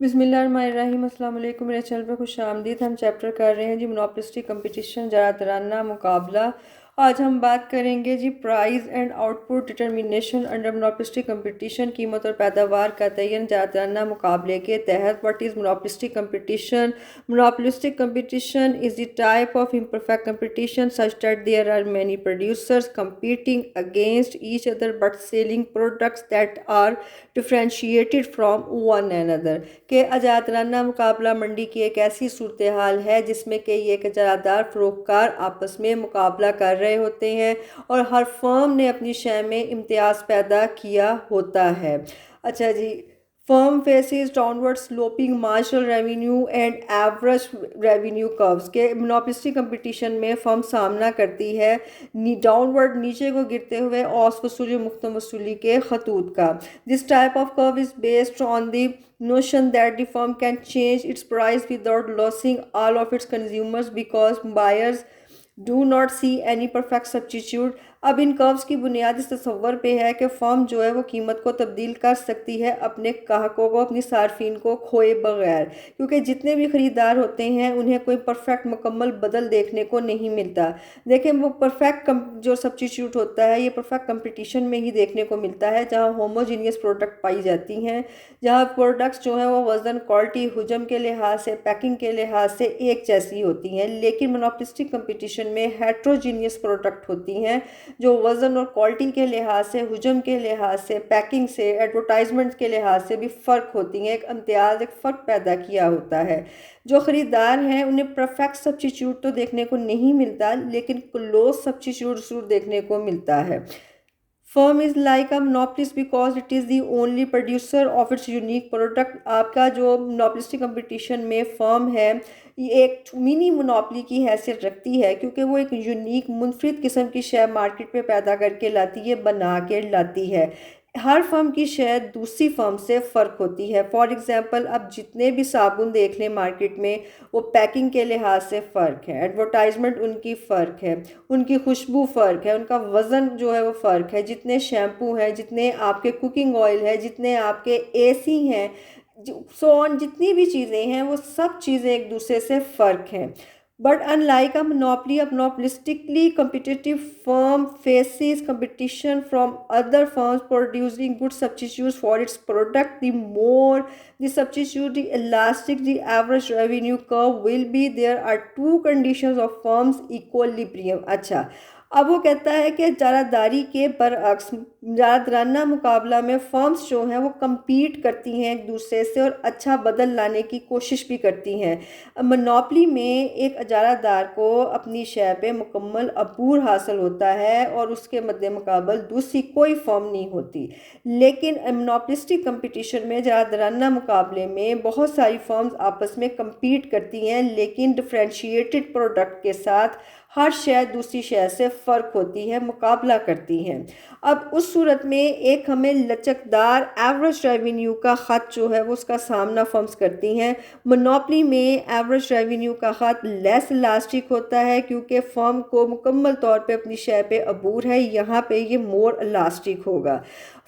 बिस्मिल्लाहिर्रहमानिर्रहीम। अस्सलाम वालेकुम। मेरे चैनल पर खुश आमदीद। हम चैप्टर कर रहे हैं जी मोनोपोलिस्टिक कंपटीशन, ज़रातराना मुकाबला। आज हम बात करेंगे जी price and output determination under monopolistic competition, कीमत और पैदावार का तयन ज़रातराना मुकाबले के तहत। What is monopolistic competition? Monopolistic competition is the type of imperfect competition such that there are many producers competing against each other but selling products that are differentiated from one another। के अजातराना मुकाबला मंडी की एक ऐसी सूरत हाल है जिसमें कि एक अजादार फरोख्तकार आपस में मुकाबला कर रहे होते हैं और हर फर्म ने अपनी शय में इम्तियाज़ पैदा किया होता है। अच्छा जी, firm faces downward sloping marginal revenue and average revenue curves के मोनोपोलिस्टिक कंपटीशन में फर्म सामना करती है डाउनवर्ड नीचे को गिरते हुए औसत वसूली मुख्तम वसूली के खतूत का। This type of curve is based on the notion that the firm can change its price without losing all of its consumers because buyers do not see any perfect substitute। अब इन कर्व्स की बुनियाद इस तस्वर पे है कि firm जो है वो कीमत को तब्दील कर सकती है अपने ग्राहकों को, अपनी सार्फिन को खोए बगैर, क्योंकि जितने भी ख़रीदार होते हैं उन्हें कोई परफेक्ट मुकम्मल बदल देखने को नहीं मिलता। देखें, वो परफेक्ट जो सब्स्टिट्यूट होता है ये परफेक्ट कंपटीशन में ही देखने को मिलता है, जहाँ होमोजीनियस प्रोडक्ट पाई जाती हैं, जहाँ प्रोडक्ट्स जो हैं वो वज़न, क्वालिटी, हुजम के लिहाज से, पैकिंग के लिहाज से एक जैसी होती हैं। लेकिन मोनोपोलिस्टिक कंपटीशन में हेट्रोजीनियस प्रोडक्ट होती हैं जो वज़न और क्वालिटी के लिहाज से, हुजम के लिहाज से, पैकिंग से, एडवर्टाइजमेंट के लिहाज से भी फ़र्क होती हैं। एक इम्तियाज़, एक फ़र्क पैदा किया होता है। जो ख़रीदार हैं उन्हें परफेक्ट सब्स्टिट्यूट तो देखने को नहीं मिलता, लेकिन क्लोज सब्स्टिट्यूट ज़रूर देखने को मिलता है। Firm is like a monopolist because it is the only producer of its unique product. आपका जो मोनोपोलिस्टिक कंपटीशन में फर्म है ये एक मिनी मोनोपोली की हैसियत रखती है, क्योंकि वो एक यूनिक मुनफरिद किस्म की शय मार्केट में पैदा करके लाती है, बना के लाती है। हर फर्म की शय दूसरी फर्म से फ़र्क होती है। फॉर एग्ज़ाम्पल, अब जितने भी साबुन देख लें मार्केट में, वो पैकिंग के लिहाज से फ़र्क है, एडवर्टाइजमेंट उनकी फ़र्क है, उनकी खुशबू फ़र्क है, उनका वज़न जो है वो फ़र्क है, जितने शैम्पू हैं, जितने आपके कुकिंग ऑयल है, जितने आपके एसी हैं, सो ऑन, जितनी भी चीज़ें हैं वो सब चीज़ें एक दूसरे से फ़र्क हैं। But unlike a monopoly, a monopolistically competitive firm faces competition from other firms producing good substitutes for its product. The more the substitute, the elastic, the average revenue curve will be. There are two conditions of firms equilibrium। अच्छा, अब वो कहता है कि ज़रादारी के बरअक्स ज़रातराना मुकाबला में firms जो हैं वो कम्पीट करती हैं एक दूसरे से और अच्छा बदल लाने की कोशिश भी करती हैं। मोनोपोली में एक इजारादार को अपनी शय पे मुकम्मल अबूर हासिल होता है और उसके मद्दे मुकाबल दूसरी कोई फर्म नहीं होती। लेकिन मोनोपोलिस्टिक कंपटीशन में ज़रातराना मुकाबले में बहुत सारी फर्म्स आपस में कम्पीट करती हैं, लेकिन डिफ्रेंशिएटेड प्रोडक्ट के साथ हर शय दूसरी शय से फ़र्क होती है, मुकाबला करती हैं। अब उस सूरत में एक हमें लचकदार एवरेज रेवेन्यू का ख़त जो है वो उसका सामना फर्म्स करती हैं। मोनोपोली में एवरेज रेवेन्यू का ख़त लेस इलास्टिक होता है, क्योंकि फर्म को मुकम्मल तौर पे अपनी शय पे अबूर है, यहाँ पे ये मोर इलास्टिक होगा।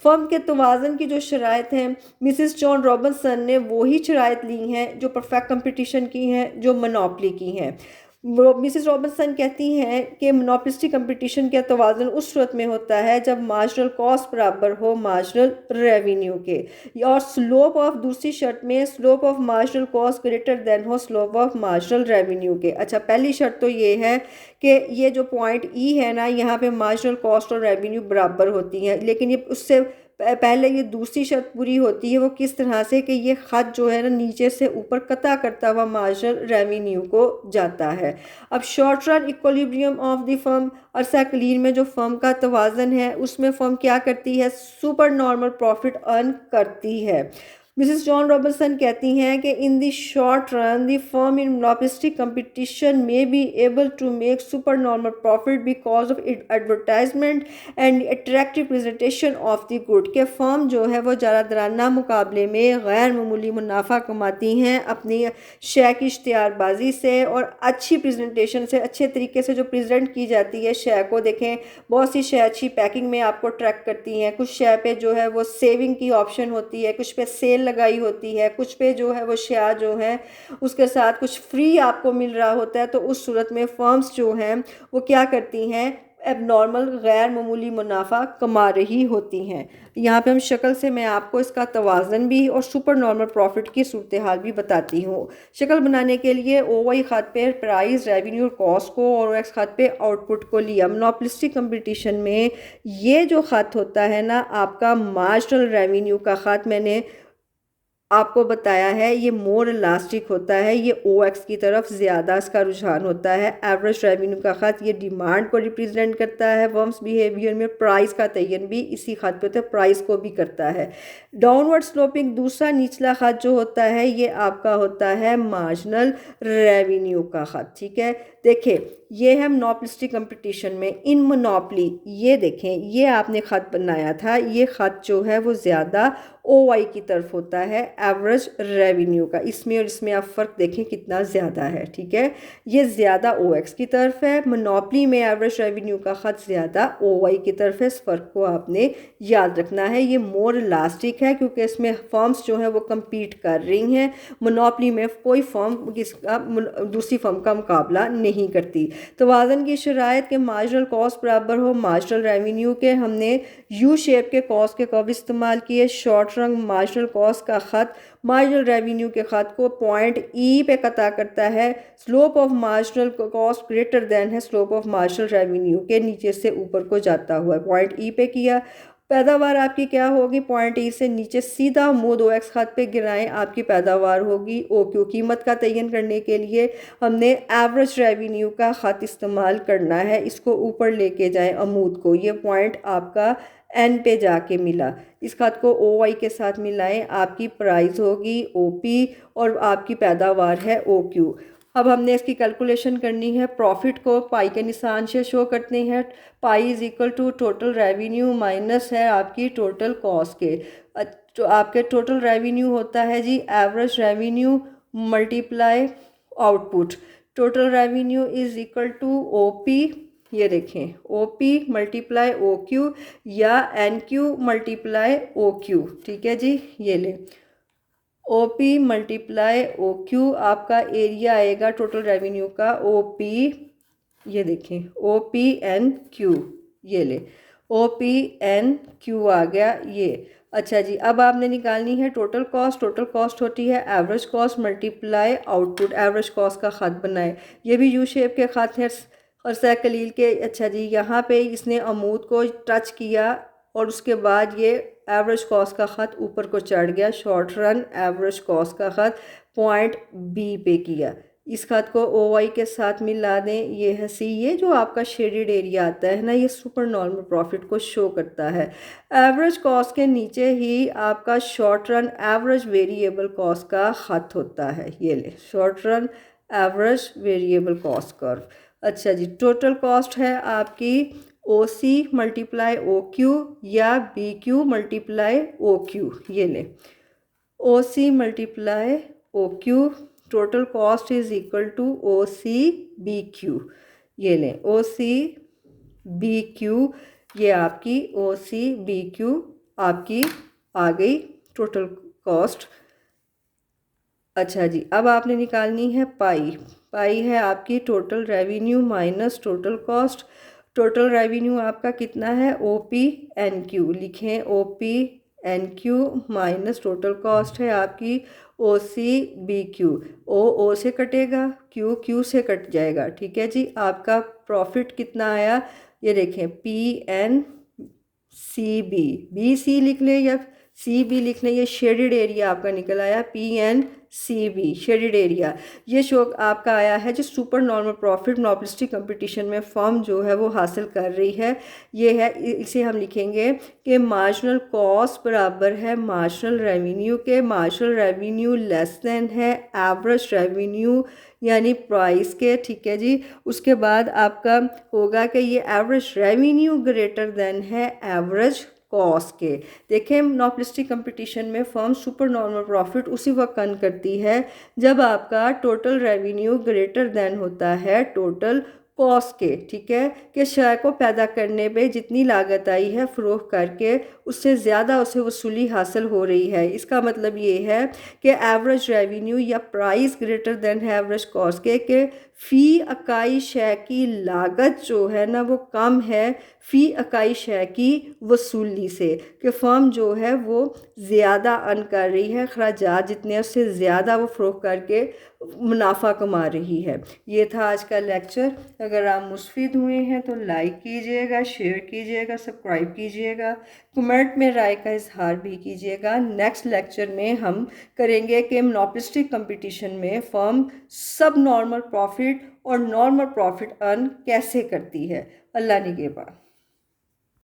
फर्म के तवाज़न की जो शराइत हैं, मिसिस जॉन रॉबिन्सन ने वही शराइत ली हैं जो परफेक्ट कंपटीशन की हैं, जो मोनोपोली की हैं। मिसिस रॉबिन्सन कहती हैं कि मोनोपोलिस्टिक कंपटीशन का तवाज़ुन उस सूरत में होता है जब मार्जिनल कॉस्ट बराबर हो मार्जिनल रेवेन्यू के, और स्लोप ऑफ दूसरी शर्त में slope of marginal cost greater than हो स्लोप ऑफ मार्जिनल रेवेन्यू के। अच्छा, पहली शर्त तो ये है कि ये जो पॉइंट ई है ना, यहाँ पे मार्जिनल कॉस्ट और रेवेन्यू बराबर होती हैं, लेकिन ये उससे पहले ये दूसरी शर्त पूरी होती है। वो किस तरह से कि ये ख़त जो है ना नीचे से ऊपर कता करता हुआ मार्जिनल रेवेन्यू को जाता है। अब short run equilibrium of the firm, अरसा कलील में जो फर्म का तवाज़न है उसमें फर्म क्या करती है, सुपर नॉर्मल प्रॉफिट अर्न करती है। मिसिस जॉन रॉबिन्सन कहती हैं कि in the short run the firm in monopolistic competition में be able to make super normal profit because of advertisement and attractive presentation of the good. के firm जो है वो ज़रातराना मुकाबले में गैर मामूली मुनाफा कमाती हैं अपनी शय की इश्तिहारबाजी से और अच्छी प्रेजेंटेशन से, अच्छे तरीके से जो प्रेजेंट की जाती है शय को। देखें, बहुत सी शय अच्छी पैकिंग में आपको ट्रैक करती हैं, कुछ शय पे जो है वो सेविंग की ऑप्शन होती है, कुछ पे सेल लगाई होती है, कुछ पे जो है वो शेयर जो है उसके साथ कुछ फ्री आपको मिल रहा होता है, तो उस सूरत में फर्म्स जो हैं वो क्या करती हैं, एबनॉर्मल गैर मामूली मुनाफा कमा रही होती हैं। यहाँ पे हम शक्ल से मैं आपको इसका तवाज़न भी और सुपर नॉर्मल प्रॉफिट की सूरत हाल भी बताती हूँ। शक्ल बनाने के लिए OY खात पे प्राइस, रेवेन्यू, कॉस्ट को और OX खात पे आउटपुट को लिया। मोनोपोलिस्टिक कंपटीशन में ये जो खात होता है ना आपका मार्जिनल रेवेन्यू का खात, मैंने आपको बताया है ये मोर इलास्टिक होता है, ये OX की तरफ ज़्यादा इसका रुझान होता है। एवरेज रेवेन्यू का खत ये डिमांड को रिप्रेजेंट करता है। फर्म्स बिहेवियर में प्राइस का तयन भी इसी खत पे होता है, प्राइस को भी करता है। डाउनवर्ड स्लोपिंग दूसरा निचला खत जो होता है ये आपका होता है मार्जिनल रेवेन्यू का खत। ठीक है, देखिए ये है मोनोपोलिस्टिक कंपटीशन में इन मोनोपली, ये देखें ये आपने खत बनाया था, ये खत जो है वो ज़्यादा OY की तरफ होता है एवरेज रेवेन्यू का, इसमें और इसमें आप फ़र्क देखें कितना ज़्यादा है। ठीक है, ये ज़्यादा OX की तरफ है, मोनोपली में एवरेज रेवेन्यू का खत ज़्यादा OY की तरफ है। इस फ़र्क को आपने याद रखना है। ये मोर इलास्टिक है क्योंकि इसमें फर्म्स जो हैं वो कम्पीट कर रही हैं, मोनोपली में कोई फर्म किसका दूसरी फर्म का मुकाबला नहीं करती। तवाज़न की शराइत के मार्जिनल कॉस्ट बराबर हो मार्जिनल रेवेन्यू के, हमने यू शेप के कॉस्ट के कब इस्तेमाल किए। शॉर्ट रंग मार्जिनल कॉस्ट का ख़त मार्जिनल रेवेन्यू के ख़त को पॉइंट E पे कता करता है। Slope of marginal cost greater than है स्लोप ऑफ मार्जिनल रेवेन्यू के, नीचे से ऊपर को जाता हुआ पॉइंट E पे किया। पैदावार आपकी क्या होगी, पॉइंट E से नीचे सीधा मुँह OX खात पे गिराएं, आपकी पैदावार होगी OQ। कीमत का तयन करने के लिए हमने एवरेज रेवेन्यू का ख़त इस्तेमाल करना है, इसको ऊपर लेके जाएं अमूद को, ये पॉइंट आपका N पे जाके मिला। इस खात को OY के साथ मिलाएं, आपकी प्राइस होगी OP और आपकी पैदावार है OQ। अब हमने इसकी कैलकुलेशन करनी है। प्रॉफिट को पाई के निशान से शो करते हैं। Pi is equal to total revenue minus है आपकी टोटल कॉस्ट के। तो आपके टोटल रेवेन्यू होता है जी average revenue multiply output. Total revenue is equal to OP, ये देखें OP मल्टीप्लाई OQ या NQ मल्टीप्लाई OQ। ठीक है जी, ये लें OP मल्टीप्लाई OQ, आपका एरिया आएगा टोटल रेवेन्यू का OP, ये देखें OPNQ, ये ले OPNQ आ गया ये। अच्छा जी, अब आपने निकालनी है टोटल कॉस्ट। टोटल कॉस्ट होती है average cost multiply output. Average cost का खत बनाए, ये भी यू शेप के खत हैं और सैकलील के। अच्छा जी, यहाँ पे इसने अमूद को टच किया और उसके बाद ये एवरेज कॉस्ट का ख़त ऊपर को चढ़ गया। शॉर्ट रन एवरेज कॉस्ट का ख़त पॉइंट B पे किया। इस ख़त को OY के साथ मिला दें, ये है C। ये जो आपका शेडेड एरिया आता है ना, ये सुपर नॉर्मल प्रॉफिट को शो करता है। एवरेज कॉस्ट के नीचे ही आपका short run average variable cost का ख़त होता है, ये ले short run average variable cost curve. अच्छा जी, टोटल कॉस्ट है आपकी OC मल्टीप्लाई OQ या BQ मल्टीप्लाई OQ, ये ले OC multiply OQ। Total cost is equal to OC BQ, ये लें OC BQ, ये आपकी OC BQ आपकी आ गई टोटल कॉस्ट। अच्छा जी, अब आपने निकालनी है पाई। पाई है आपकी total revenue minus total cost. Total revenue आपका कितना है OPNQ, लिखें OPNQ माइनस टोटल कॉस्ट है आपकी OC BQ। O से कटेगा, Q से कट जाएगा। ठीक है जी, आपका प्रॉफिट कितना आया ये देखें PNCB, BC लिख लें या CB लिख लें, ये शेडेड एरिया आपका निकल आया PNCB शेडेड एरिया। ये शो आपका आया है जो super normal profit monopolistic competition में फर्म जो है वो हासिल कर रही है। ये है, इसे हम लिखेंगे कि मार्जिनल कॉस्ट बराबर है मार्जिनल रेवेन्यू के। मार्जिनल रेवेन्यू लेस देन है एवरेज रेवेन्यू यानी प्राइस के। ठीक है जी, उसके बाद आपका होगा कि ये एवरेज रेवेन्यू ग्रेटर देन है एवरेज कॉस्ट के। देखें, मोनोपोलिस्टिक कंपटीशन में फर्म सुपर नॉर्मल प्रॉफिट उसी वक्त अर्न करती है जब आपका टोटल रेवेन्यू ग्रेटर देन होता है टोटल कॉस्ट के, ठीक है, कि शय को पैदा करने पे जितनी लागत आई है फ़रोख्त करके उससे ज़्यादा उसे वसूली हासिल हो रही है। इसका मतलब ये है कि एवरेज रेवेन्यू या price greater than average cost के फ़ी इकाई शय की लागत जो है ना वो कम है फ़ी इकाई शय की वसूली से, कि फर्म जो है वो ज़्यादा अर्न कर रही है, खराजात जितने उससे ज़्यादा वो फ़रोख्त करके मुनाफा कमा रही है। ये था आज का लेक्चर। अगर आप मुस्फिद हुए हैं तो लाइक कीजिएगा, शेयर कीजिएगा, सब्सक्राइब कीजिएगा, कमेंट में राय का इजहार भी कीजिएगा। नेक्स्ट लेक्चर में हम करेंगे कि मोनोपोलिस्टिक कंपटीशन में फर्म सब नॉर्मल प्रॉफिट और नॉर्मल प्रॉफिट अर्न कैसे करती है। अल्लाह निगहबान।